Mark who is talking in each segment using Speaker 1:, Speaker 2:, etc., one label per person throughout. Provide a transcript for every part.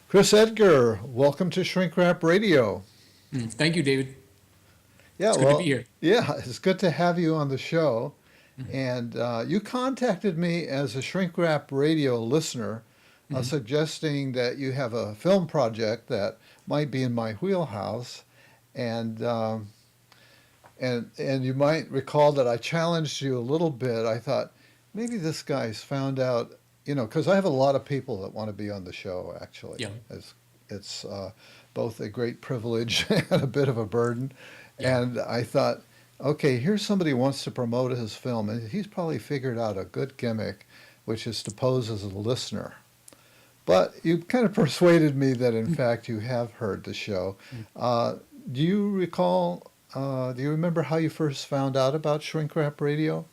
Speaker 1: Chris Edgar, welcome to Shrink Wrap Radio.
Speaker 2: Thank you, David.
Speaker 1: Yeah,
Speaker 2: It's good to be
Speaker 1: well,
Speaker 2: here.
Speaker 1: yeah, it's good to have you on the show.
Speaker 2: Mhm.
Speaker 1: And you contacted me as a Shrink Wrap Radio listener,
Speaker 2: Mhm.
Speaker 1: suggesting that you have a film project that might be in my wheelhouse. And and you might recall that I challenged you a little bit. I thought maybe this guy's found out, because I have a lot of people that want to be on the show. Actually,
Speaker 2: Yeah,
Speaker 1: it's both a great privilege and a bit of a burden.
Speaker 2: yeah.
Speaker 1: And I thought, okay, here's somebody who wants to promote his film, and he's probably figured out a good gimmick, which is to pose as a listener. But you kind of persuaded me that, in fact, you have heard the show.
Speaker 2: Mm.
Speaker 1: Uh, do you recall, do you remember how you first found out about Shrink Wrap Radio?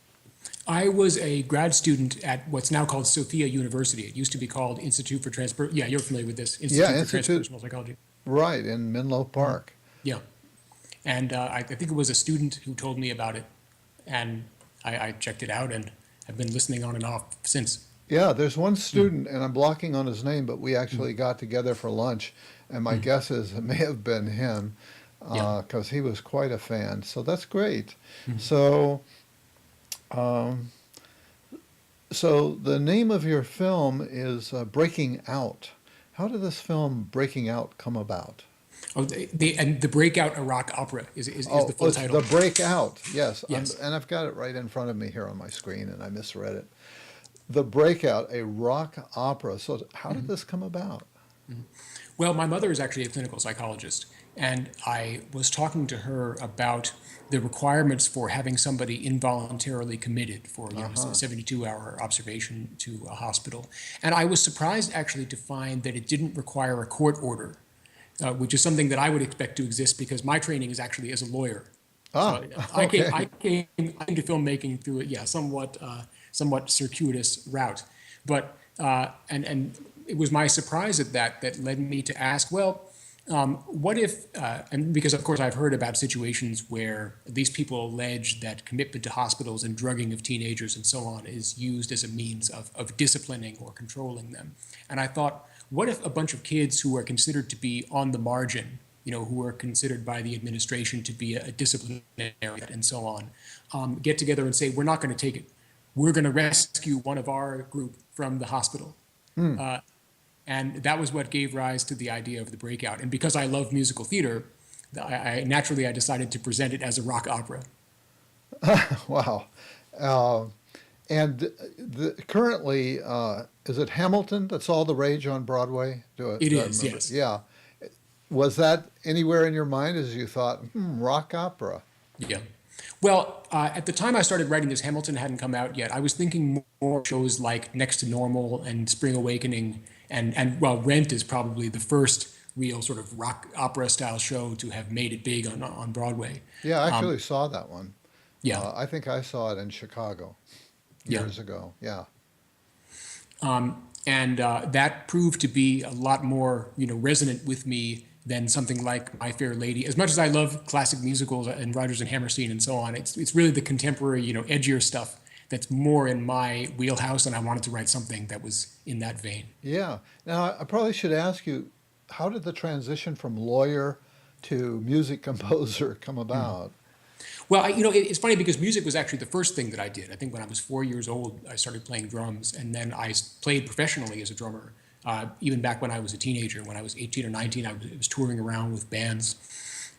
Speaker 2: I was a grad student at what's now called Sophia University. It used to be called Institute for Transper. Yeah, you're familiar with this
Speaker 1: Yeah,
Speaker 2: Institute for
Speaker 1: Institute,
Speaker 2: Transpersonal Psychology.
Speaker 1: right, in Menlo
Speaker 2: Mhm.
Speaker 1: Park.
Speaker 2: Yeah, and I think it was a student who told me about it, and I checked it out and have been listening on and off since.
Speaker 1: Yeah, there's one
Speaker 2: Mm.
Speaker 1: student, and I'm blocking on his name, but we
Speaker 2: Mm.
Speaker 1: actually got together for lunch, and my
Speaker 2: Mm.
Speaker 1: guess is it may have been him,
Speaker 2: Yeah.
Speaker 1: because he was quite a fan. So that's great.
Speaker 2: Mm.
Speaker 1: So, um, so the name of your film is Breaking Out. How did this film Breaking Out come about?
Speaker 2: Oh, and the Breakout, a rock opera is the
Speaker 1: Oh,
Speaker 2: full
Speaker 1: it's The
Speaker 2: title.
Speaker 1: Breakout. Yes,
Speaker 2: Yes.
Speaker 1: and I've got it right in front of me here on my screen, and I misread it. The Breakout, a rock opera. So how did this come about?
Speaker 2: Well, my mother is actually a clinical psychologist, and I was talking to her about the requirements for having somebody involuntarily committed for, a
Speaker 1: Uh-huh.
Speaker 2: 72-hour observation to a hospital. And I was surprised actually to find that it didn't require a court order, which is something that I would expect to exist because my training is actually as a lawyer.
Speaker 1: Ah,
Speaker 2: So I came, I
Speaker 1: okay.
Speaker 2: came, I came to filmmaking through a somewhat circuitous route, but and it was my surprise at that led me to ask, well, what if, and because of course I've heard about situations where these people allege that commitment to hospitals and drugging of teenagers and so on is used as a means of disciplining or controlling them, and I thought, what if a bunch of kids who are considered to be on the margin, who are considered by the administration to be a disciplinary and so on, get together and say, we're not going to take it. We're going to rescue one of our group from the hospital.
Speaker 1: Hmm.
Speaker 2: Uh, and that was what gave rise to the idea of the Breakout. And because I love musical theater, I decided to present it as a rock opera.
Speaker 1: Wow. Uh, and currently, is it Hamilton that's all the rage on Broadway?
Speaker 2: It
Speaker 1: Do I
Speaker 2: is,
Speaker 1: remember?
Speaker 2: yes.
Speaker 1: Yeah. Was that anywhere in your mind as you thought, rock opera?
Speaker 2: Yeah. Well, at the time I started writing this, Hamilton hadn't come out yet. I was thinking more shows like Next to Normal and Spring Awakening, and well, Rent is probably the first real sort of rock opera style show to have made it big on Broadway.
Speaker 1: Yeah, I
Speaker 2: Um,
Speaker 1: actually saw that one.
Speaker 2: yeah,
Speaker 1: I think I saw it in Chicago
Speaker 2: yeah.
Speaker 1: years ago. Yeah.
Speaker 2: And that proved to be a lot more, resonant with me than something like My Fair Lady. As much as I love classic musicals and Rodgers and Hammerstein and so on, it's really the contemporary, edgier stuff that's more in my wheelhouse, and I wanted to write something that was in that vein.
Speaker 1: Yeah. Now, I probably should ask you, how did the transition from lawyer to music composer come about?
Speaker 2: Well, it's funny because music was actually the first thing that I did. I think when I was 4 years old, I started playing drums, and then played professionally as a drummer. Even back when I was a teenager, when I was 18 or 19, I was touring around with bands,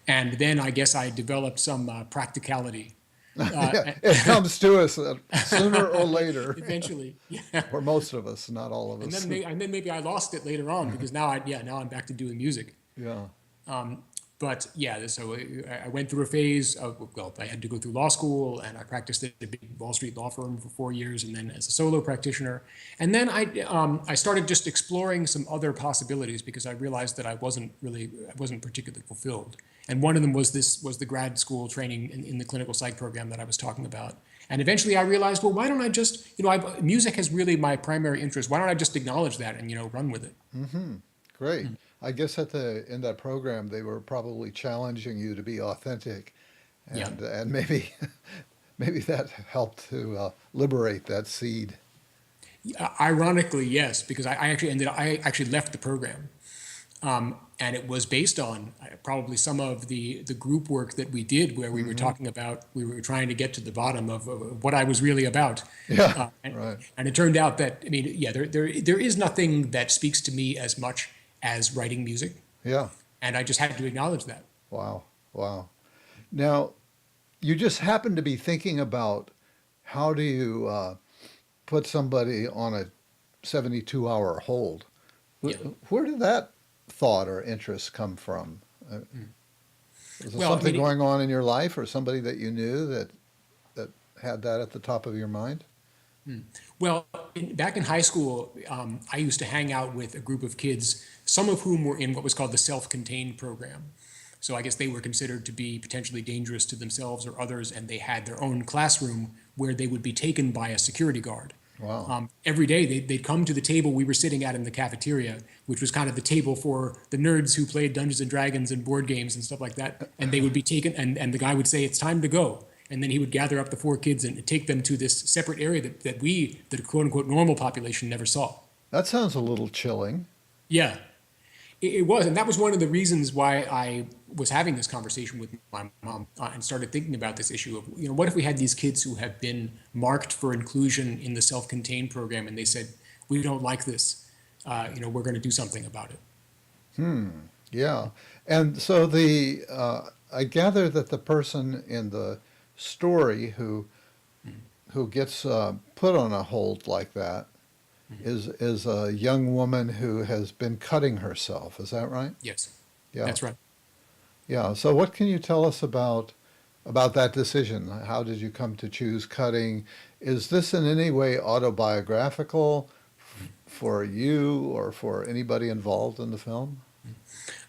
Speaker 2: and then I guess I developed some practicality.
Speaker 1: Yeah, it comes to us sooner or later,
Speaker 2: Eventually, yeah.
Speaker 1: or most of us, not all of
Speaker 2: And
Speaker 1: us.
Speaker 2: then maybe I lost it later on because now I'm back to doing music.
Speaker 1: Yeah.
Speaker 2: But yeah, so I went through a phase of, well, I had to go through law school and I practiced at a big Wall Street law firm for 4 years and then as a solo practitioner. And then I started just exploring some other possibilities because I realized that I wasn't particularly fulfilled. And one of them was the grad school training in the clinical psych program that I was talking about. And eventually I realized, well, why don't I just, music is really my primary interest. Why don't I just acknowledge that and, run with it?
Speaker 1: Hmm. Great. I guess in that program they were probably challenging you to be authentic,
Speaker 2: Yeah.
Speaker 1: and maybe maybe that helped to liberate that seed.
Speaker 2: Ironically, yes, because I actually left the program. And it was based on probably some of the group work that we did, where we were talking about, we were trying to get to the bottom of what I was really about.
Speaker 1: Yeah,
Speaker 2: And,
Speaker 1: right.
Speaker 2: and it turned out that, I mean, yeah, there is nothing that speaks to me as much as writing music.
Speaker 1: Yeah.
Speaker 2: And I just had to acknowledge that.
Speaker 1: Wow. Wow. Now, you just happen to be thinking about how do you put somebody on a 72-hour hold.
Speaker 2: Yeah.
Speaker 1: Where did that thought or interest come from? Was there
Speaker 2: Well, I
Speaker 1: something
Speaker 2: mean,
Speaker 1: going on in your life or somebody that you knew that had that at the top of your mind?
Speaker 2: Well, back in high school, I used to hang out with a group of kids, some of whom were in what was called the self-contained program. So I guess they were considered to be potentially dangerous to themselves or others, and they had their own classroom where they would be taken by a security guard.
Speaker 1: Wow.
Speaker 2: Every day they'd come to the table we were sitting at in the cafeteria, which was kind of the table for the nerds who played Dungeons and Dragons and board games and stuff like that. And they would be taken, and the guy would say, "It's time to go." And then he would gather up the four kids and take them to this separate area that we, the quote unquote normal population, never saw.
Speaker 1: That sounds a little chilling.
Speaker 2: Yeah, it was. And that was one of the reasons why I was having this conversation with my mom and started thinking about this issue of, what if we had these kids who have been marked for inclusion in the self-contained program and they said, we don't like this, we're going to do something about it.
Speaker 1: Yeah. And so I gather that the person in the story who gets put on a hold like that is a young woman who has been cutting herself. Is that right?
Speaker 2: Yes,
Speaker 1: Yeah.
Speaker 2: that's right.
Speaker 1: Yeah. So what can you tell us about that decision? How did you come to choose cutting? Is this in any way autobiographical for you or for anybody involved in the film?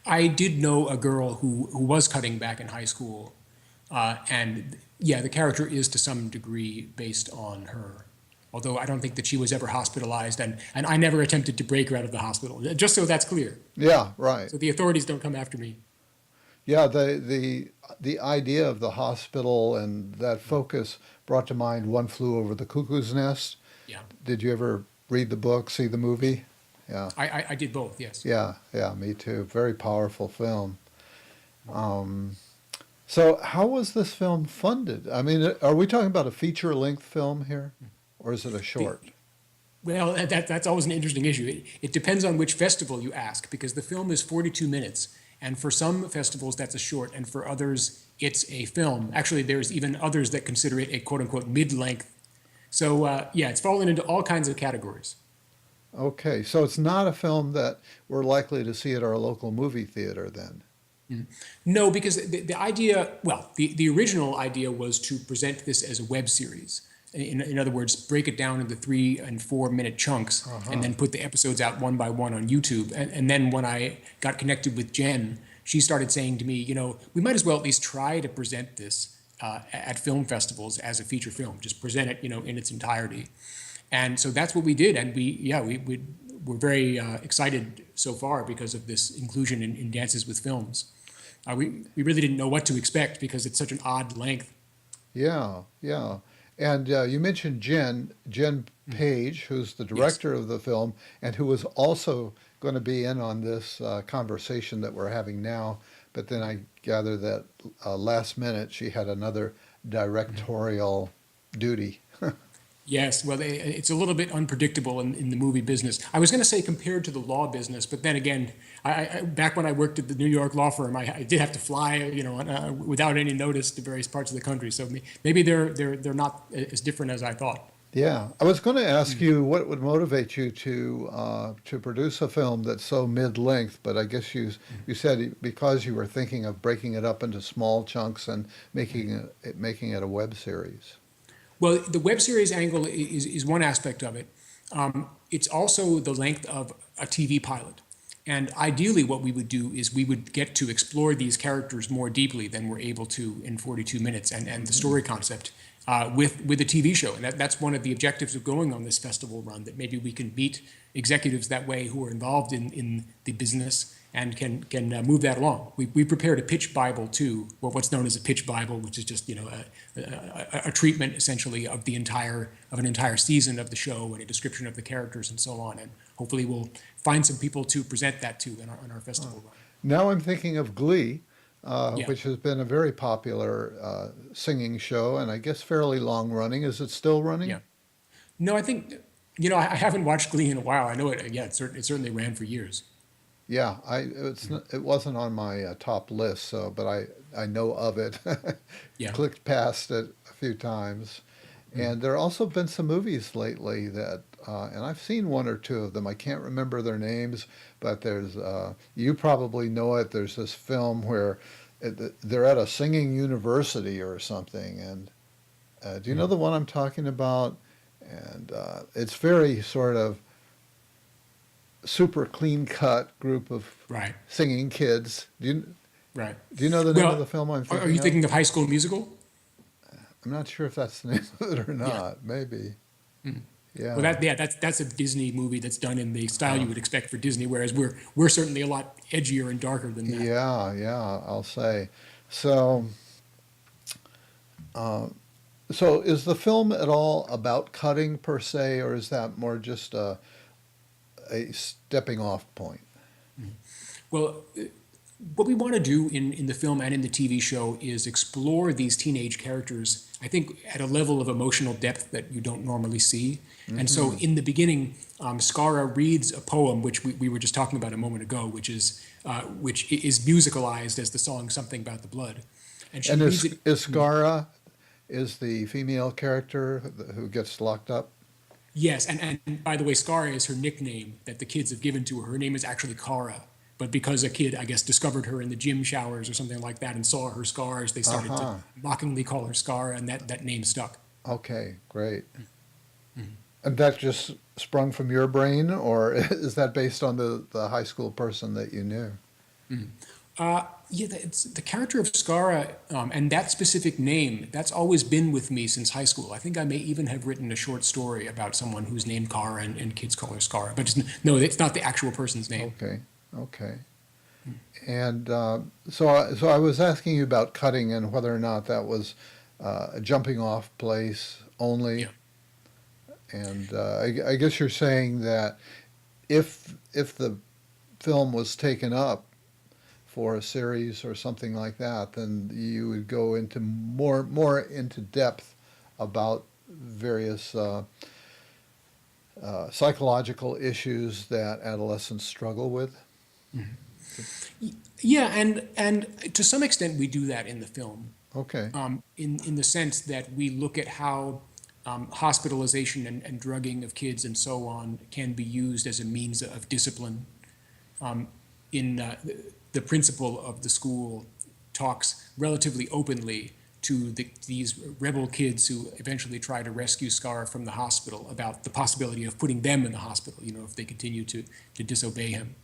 Speaker 2: I did know a girl who was cutting back in high school. And yeah, the character is to some degree based on her. Although I don't think that she was ever hospitalized, and I never attempted to break her out of the hospital, just so that's clear.
Speaker 1: Yeah, right.
Speaker 2: So the authorities don't come after me.
Speaker 1: Yeah, the idea of the hospital and that focus brought to mind One Flew Over the Cuckoo's Nest.
Speaker 2: Yeah,
Speaker 1: Did you ever read the book, see the movie? Yeah,
Speaker 2: I did both, yes.
Speaker 1: yeah, me too. Very powerful film. So how was this film funded? I mean, are we talking about a feature-length film here, or is it a short?
Speaker 2: Well, that's always an interesting issue. It depends on which festival you ask, because the film is 42 minutes. And for some festivals, that's a short, and for others, it's a film. Actually, there's even others that consider it a quote unquote mid-length. So, yeah, it's fallen into all kinds of categories.
Speaker 1: Okay, so it's not a film that we're likely to see at our local movie theater then.
Speaker 2: No, because the idea, well, the original idea was to present this as a web series. In other words, break it down into 3 and 4 minute chunks and then put the episodes out one by one on YouTube. And then when I got connected with Jen, she started saying to me, we might as well at least try to present this at film festivals as a feature film, just present it, in its entirety. And so that's what we did. And we're very excited so far because of this inclusion in Dances with Films. We really didn't know what to expect because it's such an odd length.
Speaker 1: Yeah, yeah. And you mentioned Jen Page, who's the director of the film and who was also going to be in on this conversation that we're having now. But then I gather that last minute she had another directorial duty.
Speaker 2: Yes, well, it's a little bit unpredictable in the movie business. I was going to say compared to the law business, but then again, I back when I worked at the New York law firm, I did have to fly, without any notice to various parts of the country. So maybe they're not as different as I thought.
Speaker 1: Yeah, I was going to ask you what would motivate you to produce a film that's so mid-length, but I guess you said because you were thinking of breaking it up into small chunks and making it a web series.
Speaker 2: Well, the web series angle is one aspect of it. It's also the length of a TV pilot. And ideally, what we would do is we would get to explore these characters more deeply than we're able to in 42 minutes and the story concept with a TV show. And that's one of the objectives of going on this festival run, that maybe we can meet executives that way who are involved in the business and can move that along. We prepared a pitch Bible too, or what's known as a pitch Bible, which is just a treatment essentially of an entire season of the show and a description of the characters and so on. And hopefully we'll find some people to present that to in our festival run.
Speaker 1: Now I'm thinking of Glee,
Speaker 2: Yeah,
Speaker 1: which has been a very popular singing show, and I guess fairly long running. Is it still running?
Speaker 2: yeah. No, I think, I haven't watched Glee in a while. I know it, yeah, it certainly ran for years.
Speaker 1: Yeah, it wasn't on my top list, so but I know of it.
Speaker 2: Yeah.
Speaker 1: Clicked past it a few times, and there also been some movies lately that, and I've seen one or two of them. I can't remember their names, but there's you probably know it. There's this film where they're at a singing university or something, and do you know the one I'm talking about? And it's very sort of super clean cut group of
Speaker 2: Right,
Speaker 1: singing kids.
Speaker 2: right.
Speaker 1: Do you know the name of
Speaker 2: Well,
Speaker 1: the film I'm
Speaker 2: are you
Speaker 1: thinking of?
Speaker 2: thinking of High School Musical?
Speaker 1: I'm not sure if that's the name of it or
Speaker 2: Yeah.
Speaker 1: not. Maybe.
Speaker 2: Well,
Speaker 1: Yeah.
Speaker 2: that's a Disney movie that's done in the style you would expect for Disney, whereas we're certainly a lot edgier and darker than that.
Speaker 1: Yeah, yeah, I'll say. So, uh, so is the film at all about cutting per se, or is that more just a stepping off point?
Speaker 2: Well, what we want to do in the film and in the TV show is explore these teenage characters, I think, at a level of emotional depth that you don't normally see. And so in the beginning, Skara reads a poem, which we were just talking about a moment ago, which is musicalized as the song Something About the Blood. And she
Speaker 1: And
Speaker 2: reads it.
Speaker 1: is Skara is the female character who gets locked up?
Speaker 2: Yes, and by the way, Skara is her nickname that the kids have given to her. Her name is actually Kara. But because a kid, I guess, discovered her in the gym showers or something like that and saw her scars, they started
Speaker 1: Uh-huh.
Speaker 2: to mockingly call her Skara, and that name stuck.
Speaker 1: Okay, great. And that just sprung from your brain, or is that based on the high school person that you knew?
Speaker 2: Yeah, it's the character of Skara and that specific name, that's always been with me since high school. I think I may even have written a short story about someone who's named Kara and kids call her Skara. But no, it's not the actual person's name.
Speaker 1: Okay, okay. And so I was asking you about cutting and whether or not that was a jumping off place only.
Speaker 2: Yeah.
Speaker 1: And I guess you're saying that if the film was taken up for a series or something like that, then you would go into more into depth about various psychological issues that adolescents struggle with.
Speaker 2: Yeah, and to some extent we do that in the film.
Speaker 1: Okay.
Speaker 2: In the sense that we look at how hospitalization and drugging of kids and so on can be used as a means of discipline. In the principal of the school talks relatively openly to these rebel kids who eventually try to rescue Scar from the hospital about the possibility of putting them in the hospital, if they continue to disobey him.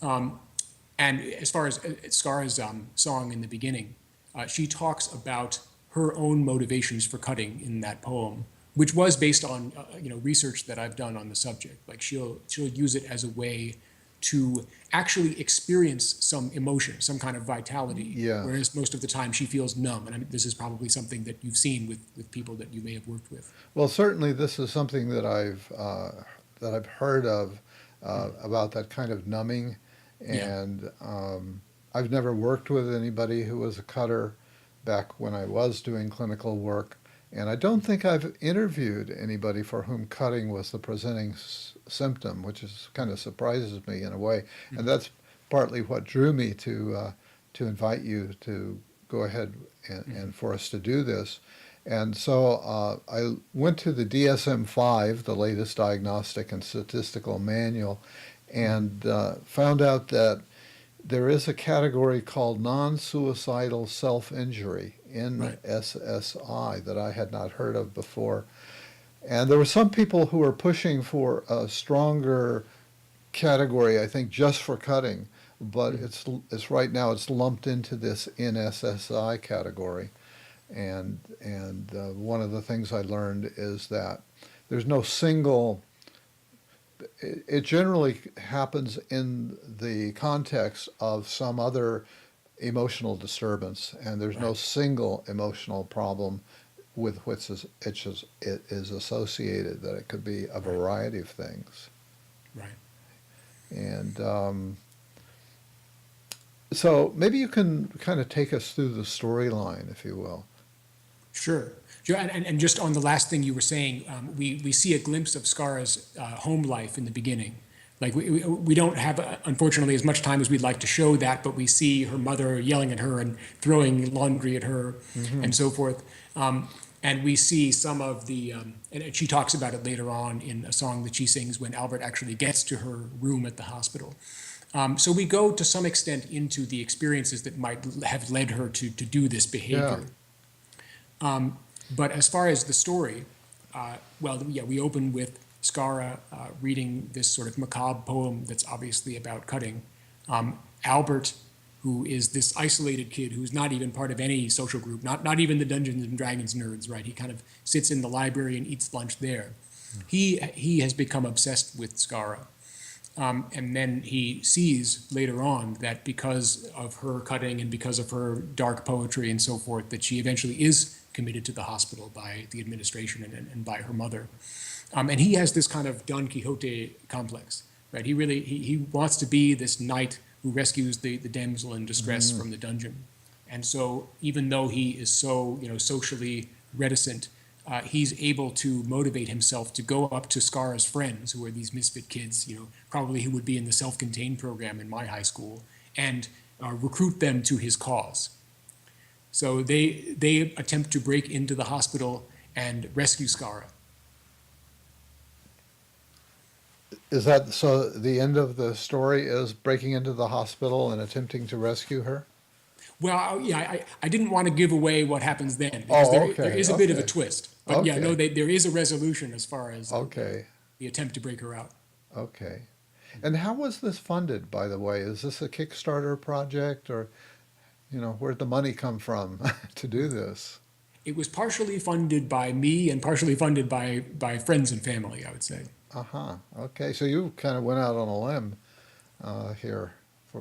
Speaker 2: And as far as Scar's song in the beginning, she talks about her own motivations for cutting in that poem, which was based on research that I've done on the subject. Like she'll use it as a way to actually experience some emotion, some kind of vitality.
Speaker 1: Yeah.
Speaker 2: Whereas most of the time she feels numb. And this is probably something that you've seen with people that you may have worked with.
Speaker 1: Well, certainly this is something that I've heard of about that kind of numbing, and I've never worked with anybody who was a cutter back when I was doing clinical work, and I don't think I've interviewed anybody for whom cutting was the presenting symptom, which is kind of surprises me in a way, and that's partly what drew me to invite you to go ahead and for us to do this. And so I went to the DSM-5, the latest diagnostic and statistical manual, and found out that there is a category called non-suicidal self-injury, NSSI, that I had not heard of before. And there were some people who were pushing for a stronger category, I think, just for cutting, but it's right now it's lumped into this NSSI category. And one of the things I learned is that there's no single. It generally happens in the context of some other emotional disturbance, and there's no single emotional problem with which it is associated. That it could be a variety of things.
Speaker 2: Right.
Speaker 1: And so maybe you can kind of take us through the storyline, if you will.
Speaker 2: Sure. Sure. And just on the last thing you were saying, we see a glimpse of Skara's home life in the beginning. Like we don't have, unfortunately, as much time as we'd like to show that, but we see her mother yelling at her and throwing laundry at her
Speaker 1: Hmm.
Speaker 2: and so forth. And we see some of the, and she talks about it later on in a song that she sings when Albert actually gets to her room at the hospital. So we go to some extent into the experiences that might have led her to do this
Speaker 1: Yeah.
Speaker 2: behavior. But as far as the story, well, yeah, we open with Skara reading this sort of macabre poem that's obviously about cutting. Albert, who is this isolated kid who's not even part of any social group, not even the Dungeons and Dragons nerds, right? He kind of sits in the library and eats lunch there. He has become obsessed with Skara. And then he sees later on that because of her cutting and because of her dark poetry and so forth, that she eventually is committed to the hospital by the administration and by her mother. And he has this kind of Don Quixote complex, right? He wants to be this knight who rescues the damsel in distress
Speaker 1: Hmm.
Speaker 2: from the dungeon. And so even though he is so, socially reticent, he's able to motivate himself to go up to Skara's friends, who are these misfit kids, probably who would be in the self-contained program in my high school, and recruit them to his cause. So they attempt to break into the hospital and rescue Skara.
Speaker 1: Is that so? The end of the story is breaking into the hospital and attempting to rescue her?
Speaker 2: Well, yeah, I didn't want to give away what happens then because
Speaker 1: Oh,
Speaker 2: there
Speaker 1: okay,
Speaker 2: is a bit of a
Speaker 1: okay,
Speaker 2: twist. But yeah, no,
Speaker 1: okay,
Speaker 2: there is a resolution as far as
Speaker 1: okay,
Speaker 2: the attempt to break her out.
Speaker 1: okay. And how was this funded, by the way? Is this a Kickstarter project, or where'd the money come from to do this?
Speaker 2: It was partially funded by me and partially funded by friends and family, I would say.
Speaker 1: Uh-huh. Okay, so you kind of went out on a limb here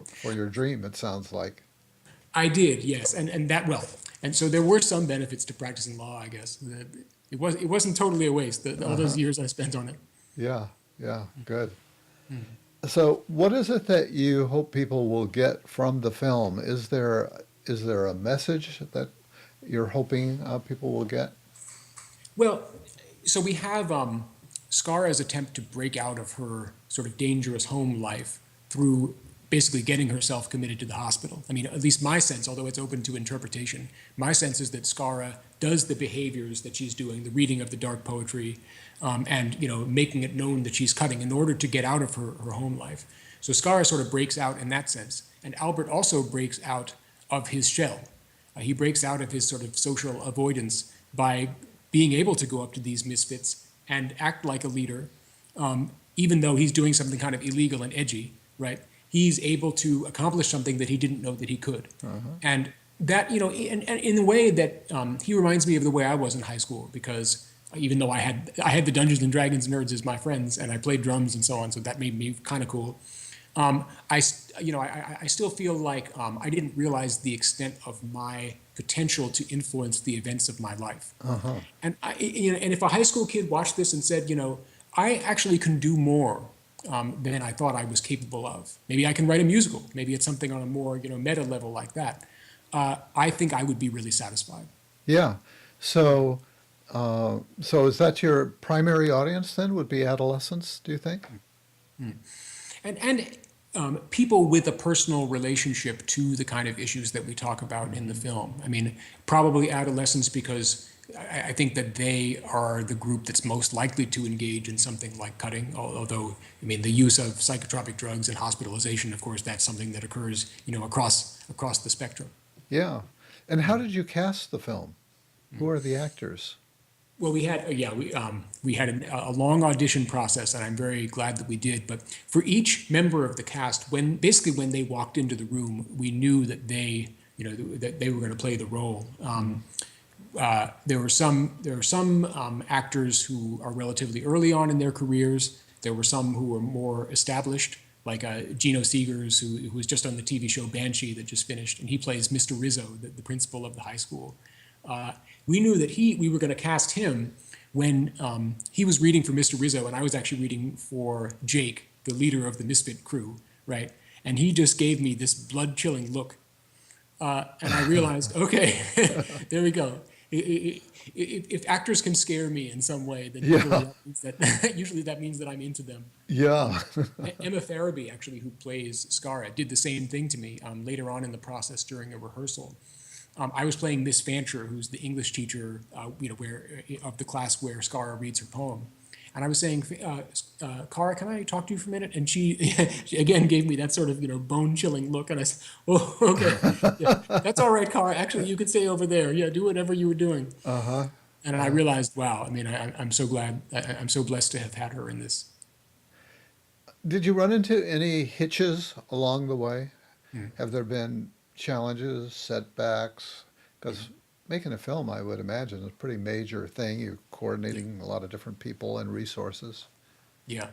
Speaker 1: for your dream, it sounds like.
Speaker 2: I did, yes, and that well, and so there were some benefits to practicing law, I guess. It wasn't totally a waste. All those
Speaker 1: Uh-huh.
Speaker 2: years I spent on it.
Speaker 1: Yeah, yeah, good. So, what is it that you hope people will get from the film? Is there a message that you're hoping people will get?
Speaker 2: Well, so we have Skara's attempt to break out of her sort of dangerous home life through basically getting herself committed to the hospital. I mean, at least my sense, although it's open to interpretation, my sense is that Skara does the behaviors that she's doing, the reading of the dark poetry, and making it known that she's cutting in order to get out of her home life. So Skara sort of breaks out in that sense, and Albert also breaks out of his shell. He breaks out of his sort of social avoidance by being able to go up to these misfits and act like a leader, even though he's doing something kind of illegal and edgy, right? He's able to accomplish something that he didn't know that he could.
Speaker 1: Uh-huh.
Speaker 2: And that, in a way that he reminds me of the way I was in high school, because even though I had the Dungeons and Dragons nerds as my friends, and I played drums and so on, so that made me kind of cool. I still feel like I didn't realize the extent of my potential to influence the events of my life.
Speaker 1: Uh-huh.
Speaker 2: And if a high school kid watched this and said, I actually can do more than I thought I was capable of. Maybe I can write a musical. Maybe it's something on a more, meta level like that. I think I would be really satisfied.
Speaker 1: Yeah. So, so is that your primary audience then? Would be adolescents? Do you think?
Speaker 2: And people with a personal relationship to the kind of issues that we talk about in the film. I mean, probably adolescents because I think that they are the group that's most likely to engage in something like cutting. Although, I mean, the use of psychotropic drugs and hospitalization, of course, that's something that occurs, across the spectrum.
Speaker 1: Yeah. And how did you cast the film? Who are the actors?
Speaker 2: Well, we had a long audition process, and I'm very glad that we did. But for each member of the cast, when they walked into the room, we knew that that they were going to play the role. There are some actors who are relatively early on in their careers. There were some who were more established, like Gino Seegers, who was just on the TV show Banshee that just finished, and he plays Mr. Rizzo, the principal of the high school. We knew that we were going to cast him when he was reading for Mr. Rizzo, and I was actually reading for Jake, the leader of the Misfit crew, right? And he just gave me this blood-chilling look, and I realized, okay, there we go. If actors can scare me in some way, then
Speaker 1: Yeah,
Speaker 2: usually that means that I'm into them. Um,
Speaker 1: yeah.
Speaker 2: Emma Farabee, actually, who plays Scara, did the same thing to me later on in the process during a rehearsal. I was playing Miss Fancher, who's the English teacher, where of the class where Scara reads her poem. And I was saying, Cara, can I talk to you for a minute? And she, she again gave me that sort of, bone-chilling look. And I said, oh, okay, yeah, that's all right, Cara. Actually, you could stay over there. Yeah, do whatever you were doing.
Speaker 1: Uh-huh.
Speaker 2: And then I realized, wow, I mean, I'm so glad, I'm so blessed to have had her in this.
Speaker 1: Did you run into any hitches along the way?
Speaker 2: Mm.
Speaker 1: Have there been challenges, setbacks? Because making a film, I would imagine, is a pretty major thing. You're
Speaker 2: Yeah,
Speaker 1: coordinating a lot of different people and resources.
Speaker 2: yeah.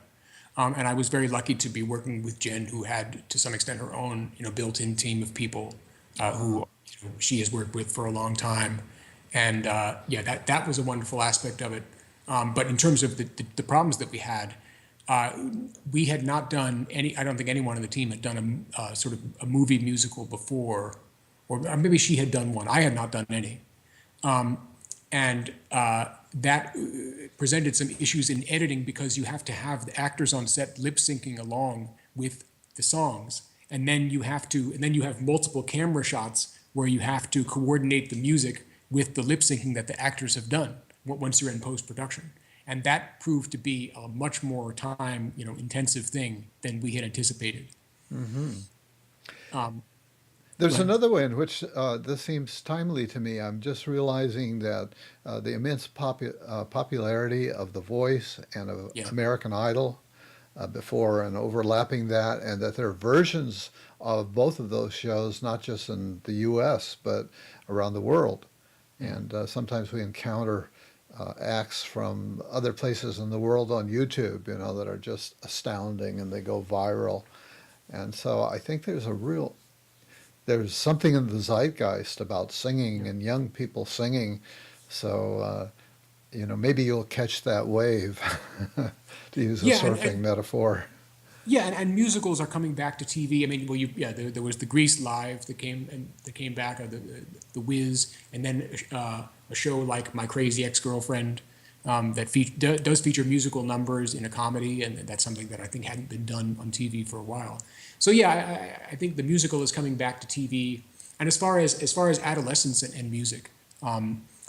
Speaker 2: And I was very lucky to be working with Jen, who had, to some extent, her own, built-in team of people who she has worked with for a long time. And yeah, that was a wonderful aspect of it. But in terms of the problems that uh, we had not done any, I don't think anyone on the team had done sort of a movie musical before, or maybe she had done one. I had not done any. And that presented some issues in editing because you have to have the actors on set lip syncing along with the songs, and then you have multiple camera shots where you have to coordinate the music with the lip syncing that the actors have done once you're in post production, and that proved to be a much more time intensive thing than we had anticipated.
Speaker 1: Hmm.
Speaker 2: Um, Go
Speaker 1: There's
Speaker 2: ahead.
Speaker 1: another way in which this seems timely to me. I'm just realizing that the immense popularity of The Voice and of
Speaker 2: Yeah,
Speaker 1: American Idol before and overlapping that, and that there are versions of both of those shows, not just in the US, but around the world. And sometimes we encounter acts from other places in the world on YouTube, that are just astounding and they go viral. And so I think there's something in the zeitgeist about singing
Speaker 2: yeah,
Speaker 1: and young people singing. So, maybe you'll catch that wave, to use a
Speaker 2: yeah,
Speaker 1: surfing metaphor.
Speaker 2: yeah, and musicals are coming back to TV. I mean, well, there was the Grease Live that came back, or the Wiz, and then a show like My Crazy Ex-Girlfriend that does feature musical numbers in a comedy, and that's something that I think hadn't been done on TV for a while. So yeah, I think the musical is coming back to TV. And as far as adolescence and music,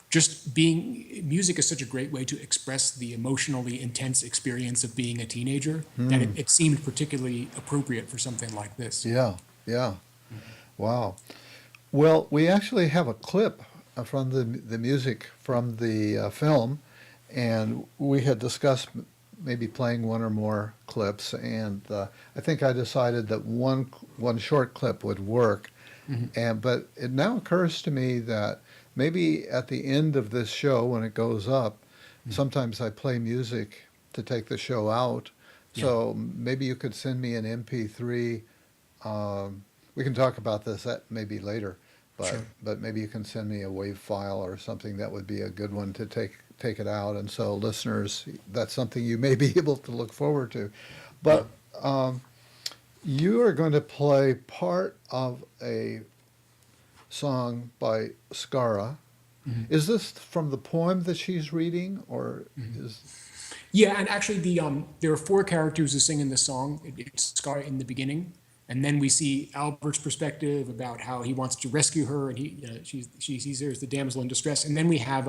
Speaker 2: just being music is such a great way to express the emotionally intense experience of being a teenager that it,
Speaker 1: Hmm.
Speaker 2: it seemed particularly appropriate for something like this.
Speaker 1: Yeah, yeah. Wow. Well, we actually have a clip from the music from the film, and we had discussed maybe playing one or more clips, and I think I decided that one short clip would work.
Speaker 2: Mhm.
Speaker 1: But it now occurs to me that maybe at the end of this show, when it goes up, sometimes I play music to take the show out.
Speaker 2: Yeah,
Speaker 1: So maybe you could send me an MP3. We can talk about this maybe later, but
Speaker 2: sure.
Speaker 1: maybe you can send me a WAV file or something that would be a good one to take it out. And so listeners, that's something you may be able to look forward to.
Speaker 2: Yeah.
Speaker 1: But you are going to play part of a song by Skara.
Speaker 2: Mhm.
Speaker 1: Is this from the poem that she's reading, or
Speaker 2: Mhm.
Speaker 1: is
Speaker 2: Yeah, and actually, there are four characters who sing in the song. It's Scar in the beginning, and then we see Albert's perspective about how he wants to rescue her, and she sees her as the damsel in distress, and then we have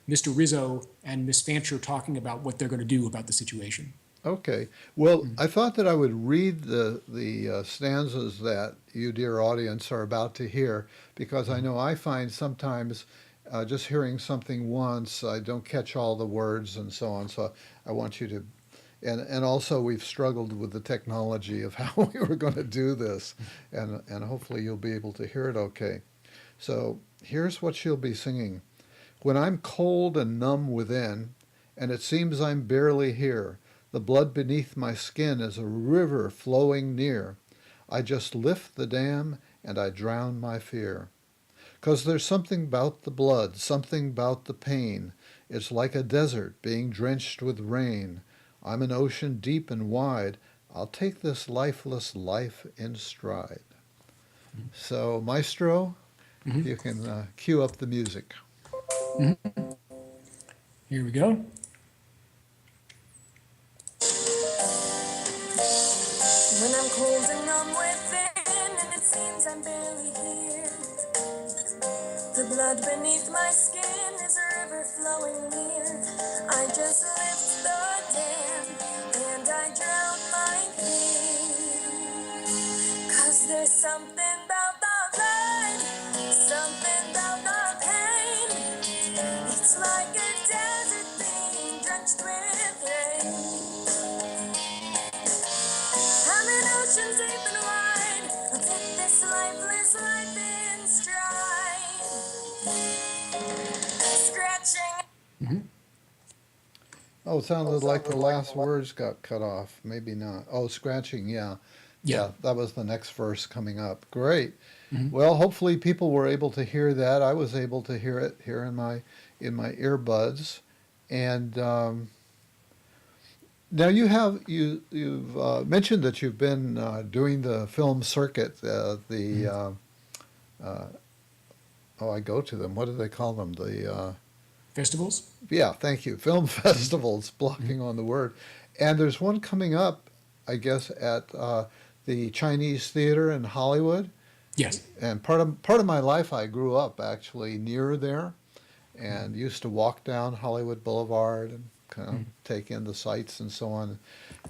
Speaker 2: Mr. Rizzo and Miss Fancher talking about what they're going to do about the situation.
Speaker 1: okay? Well,
Speaker 2: Mm.
Speaker 1: I thought that I would read the stanzas that you, dear audience, are about to hear, because I know I find sometimes just hearing something once, I don't catch all the words and so on. So I want you to, and also we've struggled with the technology of how we were going to do this, and hopefully you'll be able to hear it okay. So here's what she'll be singing. When I'm cold and numb within, and it seems I'm barely here, the blood beneath my skin is a river flowing near. I just lift the dam and I drown my fear. 'Cause there's something 'bout the blood, something 'bout the pain. It's like a desert being drenched with rain. I'm an ocean deep and wide, I'll take this lifeless life in stride. So, Maestro, you can cue up the music.
Speaker 2: Here we go.
Speaker 3: When I'm cold and numb within, and it seems I'm barely here. The blood beneath my skin is a river flowing near. I just lift the dam and I drown my fear. 'Cause there's something about the blood, something about the pain. It's like a desert being drenched with rain. I'm an ocean deep and wide. I'll take this lifeless life in stride. Scratching.
Speaker 1: Oh, it sounded like the last words got cut off. Maybe not. Oh, scratching, yeah.
Speaker 2: Yeah.
Speaker 1: Yeah, that was the next verse coming up. Great. Well, hopefully people were able to hear that. I was able to hear it here in my earbuds. And now you've mentioned that you've been doing the film circuit. Oh, I go to them. What do they call them?
Speaker 2: Festivals?
Speaker 1: Yeah, thank you. Film festivals, blocking on the word. And there's one coming up, I guess, at the Chinese Theater in Hollywood.
Speaker 2: Yes.
Speaker 1: And part of my life, I grew up actually near there, and used to walk down Hollywood Boulevard and kind of take in the sights and so on.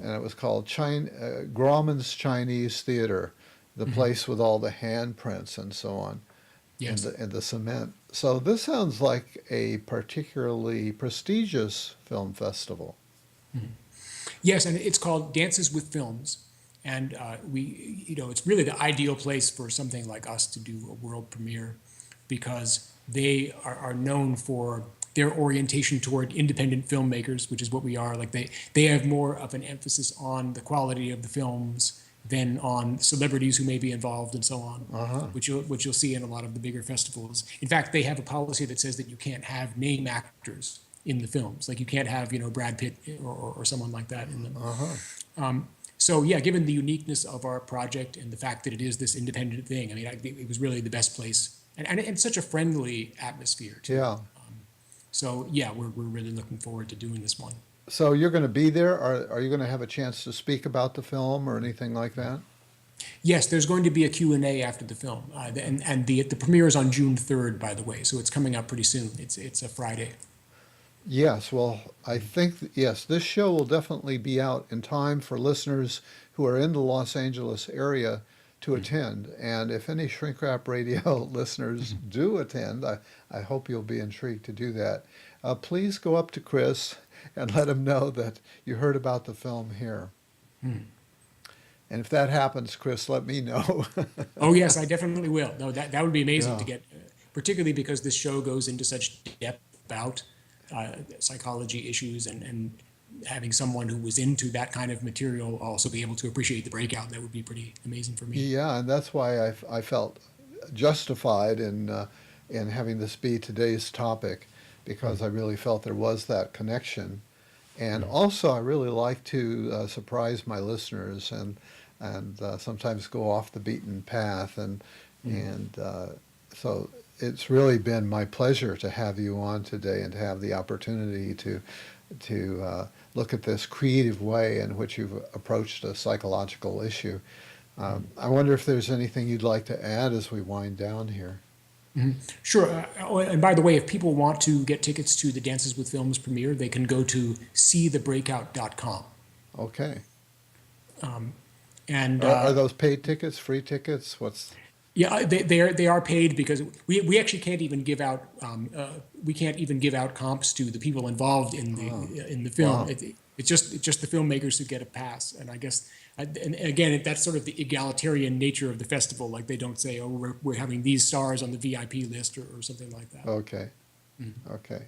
Speaker 1: And it was called Grauman's Chinese Theater, the place with all the handprints and so on.
Speaker 2: Yes.
Speaker 1: And the cement. So this sounds like a particularly prestigious film festival.
Speaker 2: Yes, and it's called Dances with Films. And it's really the ideal place for something like us to do a world premiere, because they are known for their orientation toward independent filmmakers, which is what we are. Like they have more of an emphasis on the quality of the films than on celebrities who may be involved and so on, which you'll see in a lot of the bigger festivals. In fact, they have a policy that says that you can't have name actors in the films. Like you can't have Brad Pitt or someone like that in them. So yeah, given the uniqueness of our project and the fact that it is this independent thing, I mean, it was really the best place, and it's such a friendly atmosphere too.
Speaker 1: Yeah.
Speaker 2: So yeah, we're really looking forward to doing this one.
Speaker 1: So you're going to be there? Are you going to have a chance to speak about the film or anything like that?
Speaker 2: Yes, there's going to be a Q&A after the film, and the premiere is on June 3rd, by the way, so it's coming up pretty soon. It's a Friday.
Speaker 1: Yes, well, I think, yes, this show will definitely be out in time for listeners who are in the Los Angeles area to attend. And if any Shrink Wrap Radio listeners do attend, I hope you'll be intrigued to do that. Please go up to Chris and let him know that you heard about the film here. And if that happens, Chris, let me know.
Speaker 2: Oh, yes, I definitely will. No, that would be amazing
Speaker 1: Yeah.
Speaker 2: to get, particularly because this show goes into such depth about psychology issues, and having someone who was into that kind of material also be able to appreciate the Breakout. That would be pretty amazing for me.
Speaker 1: Yeah, and that's why I felt justified in having this be today's topic, because I really felt there was that connection. And also, I really like to surprise my listeners and sometimes go off the beaten path. And so it's really been my pleasure to have you on today and to have the opportunity to look at this creative way in which you've approached a psychological issue. I wonder if there's anything you'd like to add as we wind down here.
Speaker 2: Sure. And by the way, if people want to get tickets to the Dances with Films premiere, they can go to seethebreakout.com.
Speaker 1: Okay.
Speaker 2: And
Speaker 1: Are those paid tickets, free tickets?
Speaker 2: yeah, they are paid, because we actually can't even give out comps to the people involved in the film.
Speaker 1: Wow.
Speaker 2: It's just the filmmakers who get a pass. And I guess, and again, that's sort of the egalitarian nature of the festival. Like they don't say, oh, we're having these stars on the VIP list or something like that.
Speaker 1: Okay. Okay.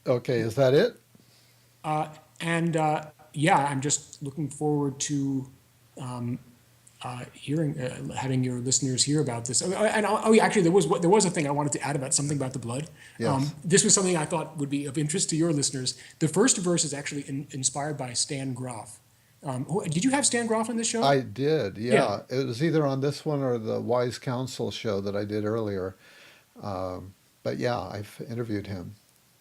Speaker 1: Okay, is that it?
Speaker 2: Yeah, I'm just looking forward to having your listeners hear about this. Actually, there was a thing I wanted to add about something about the blood.
Speaker 1: Yes.
Speaker 2: This was something I thought would be of interest to your listeners. The first verse is actually inspired by Stan Grof, Did you have Stan Groff on this show?
Speaker 1: I did,
Speaker 2: Yeah.
Speaker 1: yeah. It was either on this one or the Wise Counsel show that I did earlier. But yeah, I've interviewed him.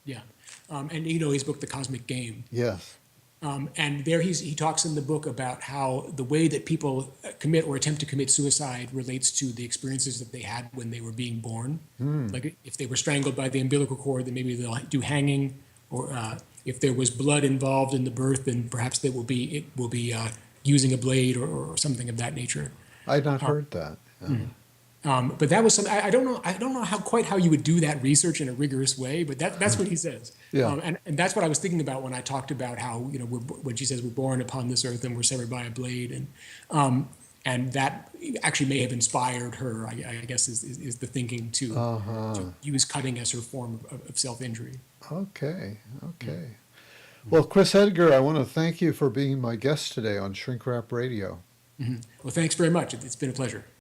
Speaker 2: Yeah. And you know his book, The Cosmic Game.
Speaker 1: Yes.
Speaker 2: And there he talks in the book about how the way that people commit or attempt to commit suicide relates to the experiences that they had when they were being born. Like if they were strangled by the umbilical cord, then maybe they'll do hanging, or if there was blood involved in the birth, then perhaps it will be using a blade or something of that nature.
Speaker 1: I had not heard that.
Speaker 2: But that was some. I don't know how you would do that research in a rigorous way. But that's what he says.
Speaker 1: Yeah.
Speaker 2: And that's what I was thinking about when I talked about how when she says we're born upon this earth and we're severed by a blade, and that actually may have inspired her. I guess is the thinking to use cutting as her form of self-injury.
Speaker 1: Okay. Well, Chris Edgar, I want to thank you for being my guest today on Shrink Wrap Radio.
Speaker 2: Well, thanks very much. It's been a pleasure.